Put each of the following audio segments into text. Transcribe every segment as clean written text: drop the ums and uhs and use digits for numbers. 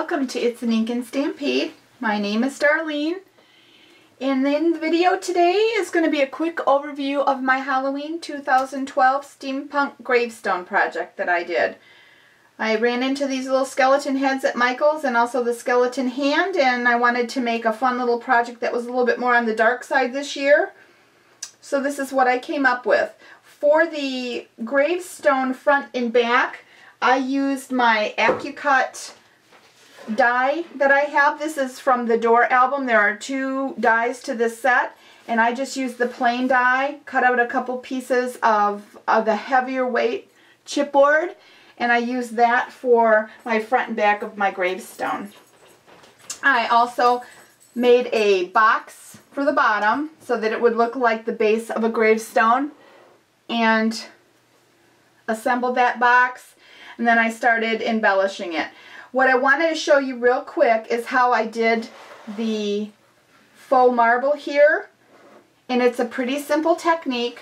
welcome to It's an Ink and Stampede. My name is Darlene, and then the video today is going to be a quick overview of my Halloween 2012 Steampunk Gravestone project that I did. I ran into these little skeleton heads at Michael's and also the skeleton hand, and I wanted to make a fun little project that was a little bit more on the dark side this year. So this is what I came up with. For the gravestone front and back, I used my AccuCut die that I have. This is from the Door album. There are 2 dies to this set, and I just used the plain die, cut out a couple pieces of the heavier weight chipboard, and I used that for my front and back of my gravestone. I also made a box for the bottom so that it would look like the base of a gravestone, and assembled that box, and then I started embellishing it. What I wanted to show you real quick is how I did the faux marble here, and it's a pretty simple technique,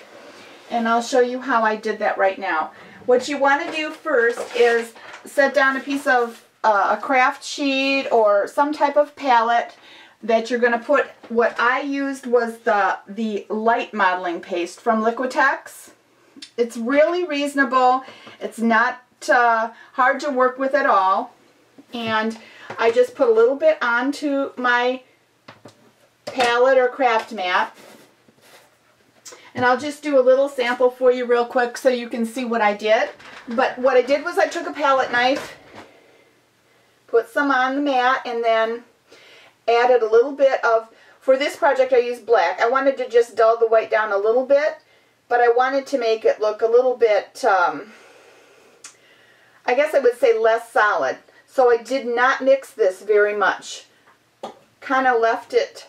and I'll show you how I did that right now. What you want to do first is set down a piece of a craft sheet or some type of palette that you're going to put. What I used was the light modeling paste from Liquitex. It's really reasonable. It's not hard to work with at all, and I just put a little bit onto my palette or craft mat, and I'll just do a little sample for you real quick so you can see what I did. But what I did was I took a palette knife, put some on the mat, and then added a little bit of, for this project I used black. I wanted to just dull the white down a little bit, but I wanted to make it look a little bit I guess I would say less solid. So I did not mix this very much. Kind of left it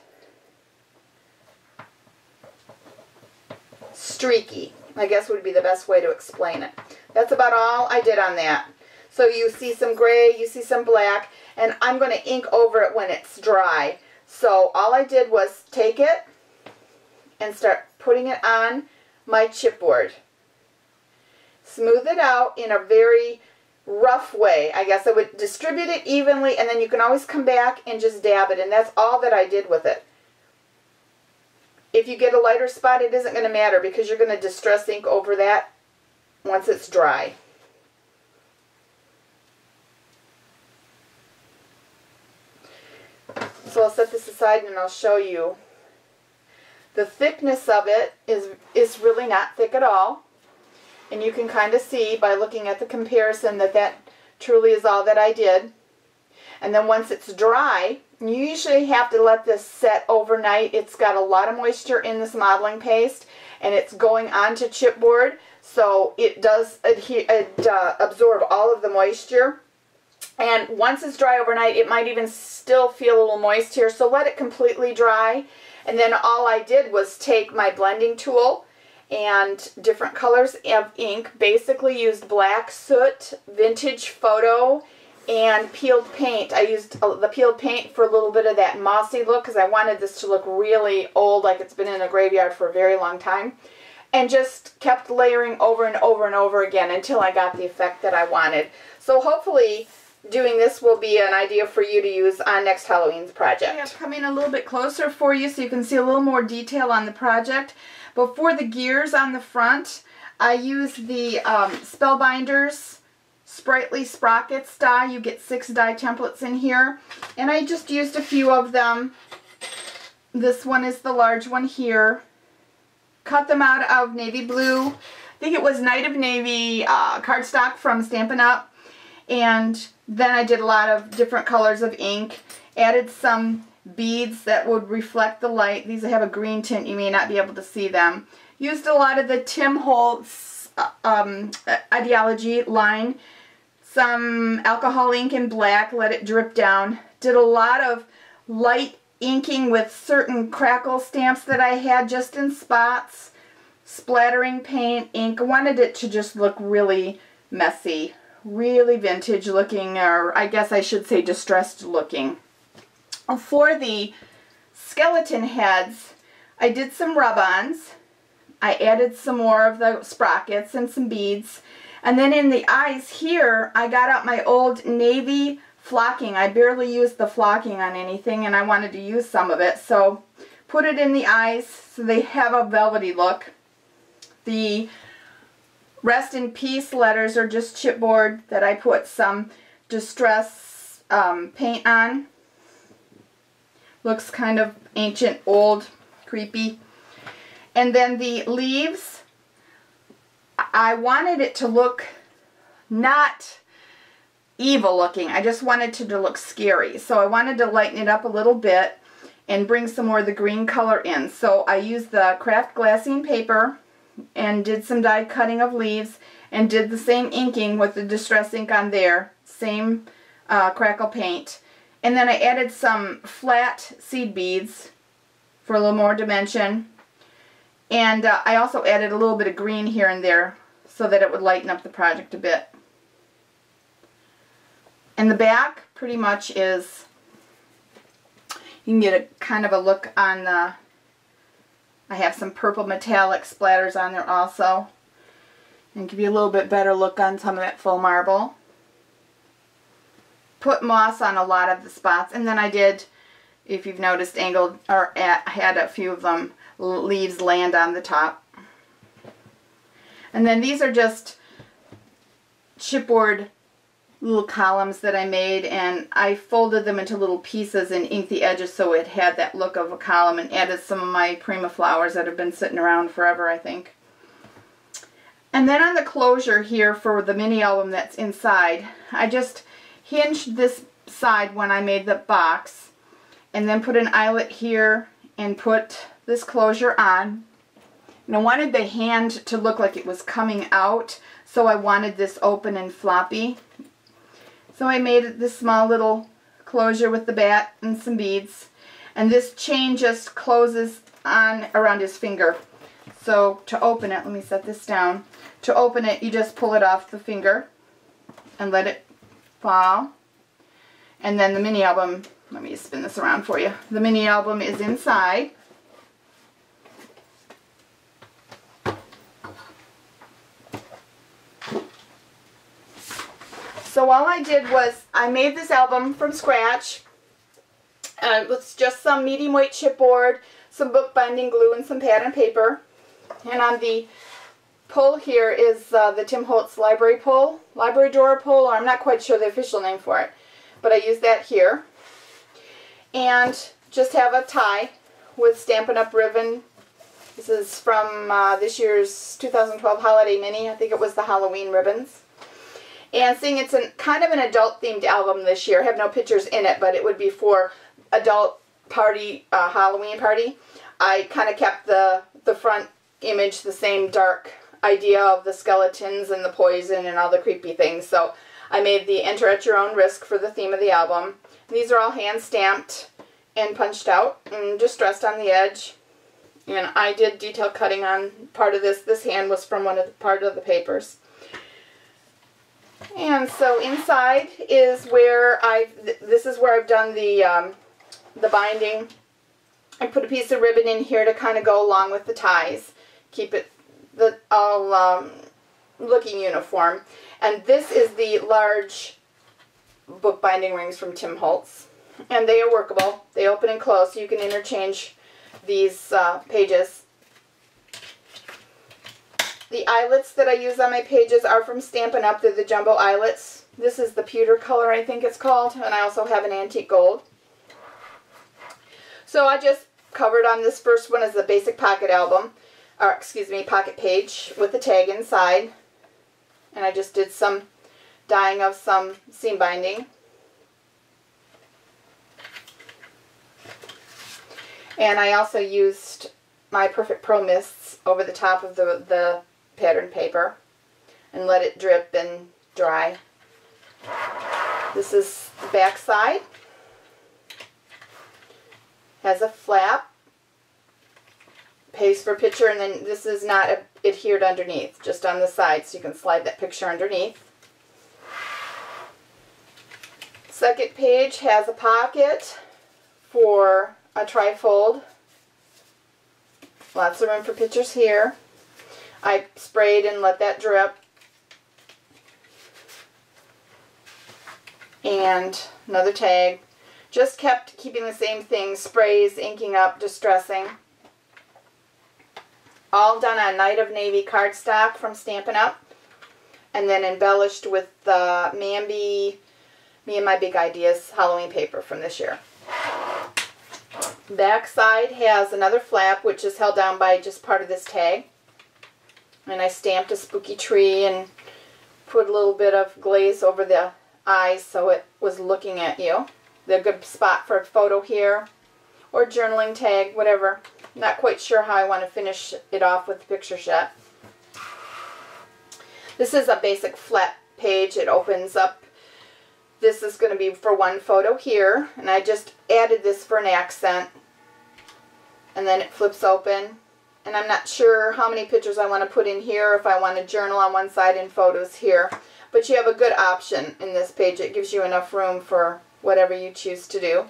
streaky, I guess would be the best way to explain it. That's about all I did on that. So you see some gray, you see some black, and I'm going to ink over it when it's dry. So all I did was take it and start putting it on my chipboard. Smooth it out in a very rough way. I guess I would distribute it evenly, and then you can always come back and just dab it, and that's all that I did with it. If you get a lighter spot, it isn't going to matter because you're going to distress ink over that once it's dry. So I'll set this aside and I'll show you. The thickness of it is really not thick at all. And you can kind of see by looking at the comparison that that truly is all that I did. And then once it's dry, you usually have to let this set overnight. It's got a lot of moisture in this modeling paste, and it's going onto chipboard, so it does absorb all of the moisture. And once it's dry overnight, it might even still feel a little moist here, so let it completely dry. And then all I did was take my blending tool and different colors of ink, basically used black soot, vintage photo, and peeled paint. I used the peeled paint for a little bit of that mossy look because I wanted this to look really old, like it's been in a graveyard for a very long time, and just kept layering over and over and over again until I got the effect that I wanted. So hopefully doing this will be an idea for you to use on next Halloween's project. I'm coming a little bit closer for you so you can see a little more detail on the project. But for the gears on the front, I used the Spellbinders Sprightly Sprockets die. You get 6 die templates in here. And I just used a few of them. This one is the large one here. Cut them out of navy blue. I think it was Night of Navy cardstock from Stampin' Up. And then I did a lot of different colors of ink. Added some beads that would reflect the light. These have a green tint. You may not be able to see them. Used a lot of the Tim Holtz Ideology line. Some alcohol ink in black. Let it drip down. Did a lot of light inking with certain crackle stamps that I had just in spots. Splattering paint, ink. I wanted it to just look really messy. Really vintage looking, or I guess I should say distressed looking. For the skeleton heads, I did some rub-ons. I added some more of the sprockets and some beads. And then in the eyes here, I got out my old navy flocking. I barely used the flocking on anything, and I wanted to use some of it. So put it in the eyes so they have a velvety look. The rest in peace letters are just chipboard that I put some distress paint on. Looks kind of ancient, old, creepy. And then the leaves, I wanted it to look not evil looking. I just wanted it to look scary. So I wanted to lighten it up a little bit and bring some more of the green color in. So I used the craft glassine paper and did some die cutting of leaves and did the same inking with the distress ink on there. Same crackle paint. And then I added some flat seed beads for a little more dimension. And I also added a little bit of green here and there so that it would lighten up the project a bit. And the back pretty much is, you can get a kind of a look on the, I have some purple metallic splatters on there also. And give you a little bit better look on some of that faux marble. Put moss on a lot of the spots, and then I did, if you've noticed, angled, or had a few of them leaves land on the top. And then these are just chipboard little columns that I made, and I folded them into little pieces and inked the edges so it had that look of a column, and added some of my Prima flowers that have been sitting around forever, I think. And then on the closure here for the mini album that's inside, I just hinged this side when I made the box, and then put an eyelet here and put this closure on. And I wanted the hand to look like it was coming out, so I wanted this open and floppy. So I made this small little closure with the bat and some beads, and this chain just closes on around his finger. So to open it, let me set this down. To open it, you just pull it off the finger and let it fall. And then the mini album, let me just spin this around for you. The mini album is inside. So all I did was, I made this album from scratch with just some medium weight chipboard, some bookbinding glue, and some pad and paper. And on the pull here is the Tim Holtz library pull, library drawer pull, or I'm not quite sure the official name for it, but I use that here. And just have a tie with Stampin' Up! Ribbon. This is from this year's 2012 Holiday Mini. I think it was the Halloween ribbons. And seeing it's kind of an adult themed album this year. I have no pictures in it, but it would be for adult party, Halloween party. I kind of kept the front image the same dark idea of the skeletons and the poison and all the creepy things. So I made the enter at your own risk for the theme of the album. These are all hand stamped and punched out and distressed on the edge. And I did detail cutting on part of this. This hand was from part of the papers. And so inside is where this is where I've done the binding. I put a piece of ribbon in here to kind of go along with the ties. Keep it all looking uniform. And this is the large bookbinding rings from Tim Holtz. And they are workable. They open and close, so you can interchange these pages. The eyelets that I use on my pages are from Stampin' Up! They're the jumbo eyelets. This is the pewter color, I think it's called, and I also have an antique gold. So I just covered on this first one as the basic pocket album, or excuse me, pocket page with the tag inside. And I just did some dyeing of some seam binding. And I also used my Perfect Pro Mists over the top of the pattern paper and let it drip and dry. This is the back side. Has a flap, pays for picture, and then this is not adhered underneath, just on the side, so you can slide that picture underneath. Second page has a pocket for a trifold. Lots of room for pictures here. I sprayed and let that drip. And another tag. Just kept keeping the same thing, sprays, inking up, distressing. All done on Night of Navy cardstock from Stampin' Up. And then embellished with the Mambi, Me and My Big Ideas Halloween paper from this year. Back side has another flap, which is held down by just part of this tag. And I stamped a spooky tree and put a little bit of glaze over the eyes so it was looking at you. They're a good spot for a photo here, or journaling tag, whatever. Not quite sure how I want to finish it off with the picture yet. This is a basic flat page. It opens up. This is going to be for one photo here, and I just added this for an accent. And then it flips open. And I'm not sure how many pictures I want to put in here, if I want to journal on one side and photos here. But you have a good option in this page. It gives you enough room for whatever you choose to do.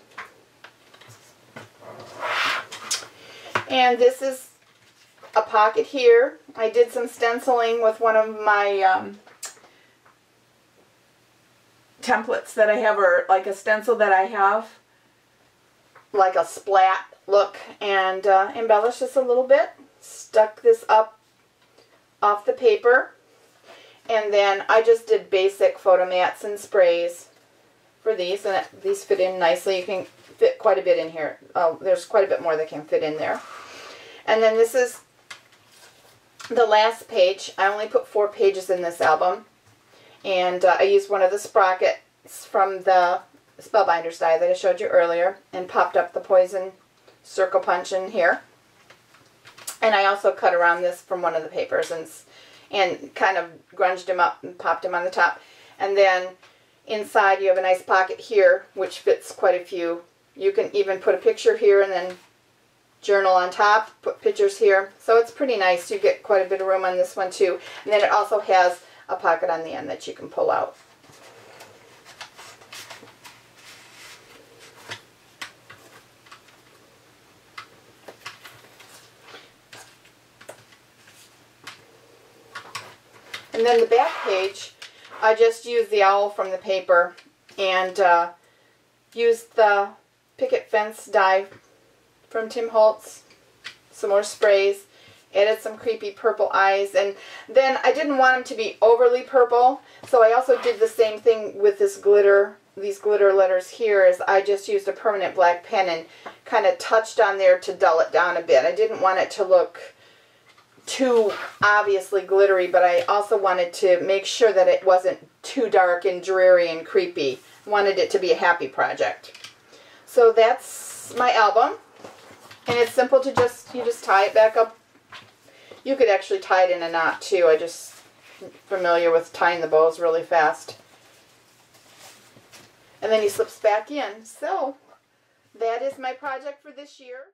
And this is a pocket here. I did some stenciling with one of my templates that I have, or like a stencil that I have, like a splat look, and embellished this a little bit. Stuck this up off the paper, and then I just did basic photo mats and sprays for these, and these fit in nicely. You can fit quite a bit in here. There's quite a bit more that can fit in there. And then this is the last page. I only put 4 pages in this album, and I used one of the sprockets from the Spellbinders die that I showed you earlier and popped up the poison circle punch in here. And I also cut around this from one of the papers and kind of grunged them up and popped them on the top. And then inside you have a nice pocket here which fits quite a few. You can even put a picture here and then journal on top, put pictures here. So it's pretty nice. You get quite a bit of room on this one too. And then it also has a pocket on the end that you can pull out. And then the back page, I just used the owl from the paper and used the picket fence die from Tim Holtz, some more sprays, added some creepy purple eyes, and then I didn't want them to be overly purple, so I also did the same thing with this glitter, these glitter letters here, is I just used a permanent black pen and kind of touched on there to dull it down a bit. I didn't want it to look too obviously glittery, but I also wanted to make sure that it wasn't too dark and dreary and creepy. I wanted it to be a happy project. So that's my album. And it's simple to you just tie it back up. You could actually tie it in a knot too. I just familiar with tying the bows really fast. And then he slips back in. So that is my project for this year.